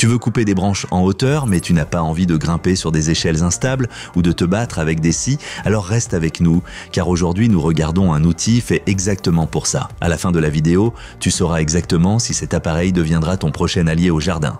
Tu veux couper des branches en hauteur, mais tu n'as pas envie de grimper sur des échelles instables ou de te battre avec des scies, alors reste avec nous, car aujourd'hui nous regardons un outil fait exactement pour ça. À la fin de la vidéo, tu sauras exactement si cet appareil deviendra ton prochain allié au jardin.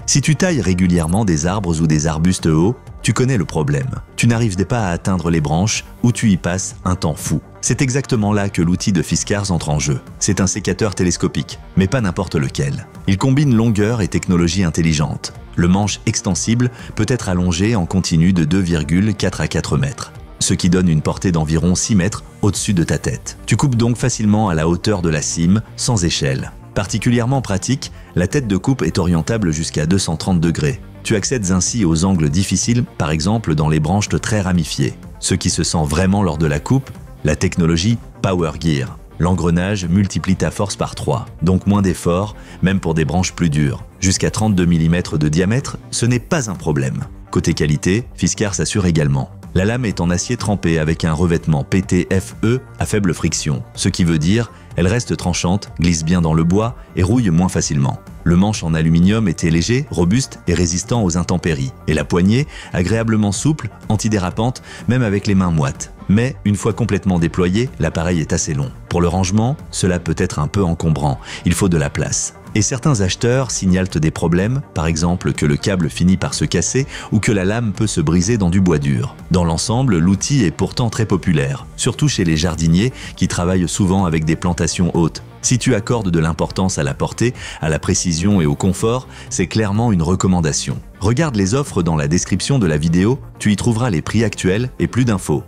Si tu tailles régulièrement des arbres ou des arbustes hauts, tu connais le problème. Tu n'arrives pas à atteindre les branches ou tu y passes un temps fou. C'est exactement là que l'outil de Fiskars entre en jeu. C'est un sécateur télescopique, mais pas n'importe lequel. Il combine longueur et technologie intelligente. Le manche extensible peut être allongé en continu de 2,4 à 4 mètres, ce qui donne une portée d'environ 6 mètres au-dessus de ta tête. Tu coupes donc facilement à la hauteur de la cime, sans échelle. Particulièrement pratique, la tête de coupe est orientable jusqu'à 230 degrés. Tu accèdes ainsi aux angles difficiles, par exemple dans les branches très ramifiées. Ce qui se sent vraiment lors de la coupe, la technologie Power Gear. L'engrenage multiplie ta force par 3, donc moins d'efforts, même pour des branches plus dures. Jusqu'à 32 mm de diamètre, ce n'est pas un problème. Côté qualité, Fiskars s'assure également. La lame est en acier trempé avec un revêtement PTFE à faible friction, ce qui veut dire elle reste tranchante, glisse bien dans le bois et rouille moins facilement. Le manche en aluminium était léger, robuste et résistant aux intempéries. Et la poignée, agréablement souple, antidérapante, même avec les mains moites. Mais, une fois complètement déployé, l'appareil est assez long. Pour le rangement, cela peut être un peu encombrant. Il faut de la place. Et certains acheteurs signalent des problèmes, par exemple que le câble finit par se casser ou que la lame peut se briser dans du bois dur. Dans l'ensemble, l'outil est pourtant très populaire, surtout chez les jardiniers qui travaillent souvent avec des plantations hautes. Si tu accordes de l'importance à la portée, à la précision et au confort, c'est clairement une recommandation. Regarde les offres dans la description de la vidéo, tu y trouveras les prix actuels et plus d'infos.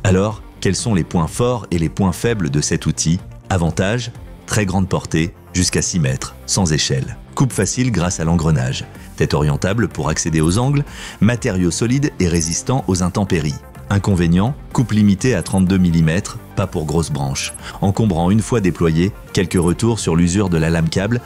Alors, quels sont les points forts et les points faibles de cet outil? Avantages: très grande portée, jusqu'à 6 mètres, sans échelle. Coupe facile grâce à l'engrenage. Tête orientable pour accéder aux angles. Matériaux solides et résistants aux intempéries. Inconvénient: coupe limitée à 32 mm, pas pour grosses branches. Encombrant une fois déployé, quelques retours sur l'usure de la lame câble.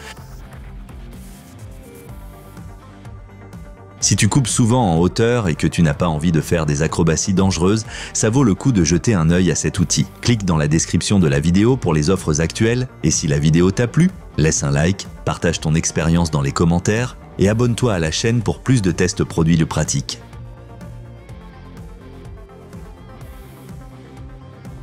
Si tu coupes souvent en hauteur et que tu n'as pas envie de faire des acrobaties dangereuses, ça vaut le coup de jeter un œil à cet outil. Clique dans la description de la vidéo pour les offres actuelles et si la vidéo t'a plu, laisse un like, partage ton expérience dans les commentaires et abonne-toi à la chaîne pour plus de tests produits pratiques.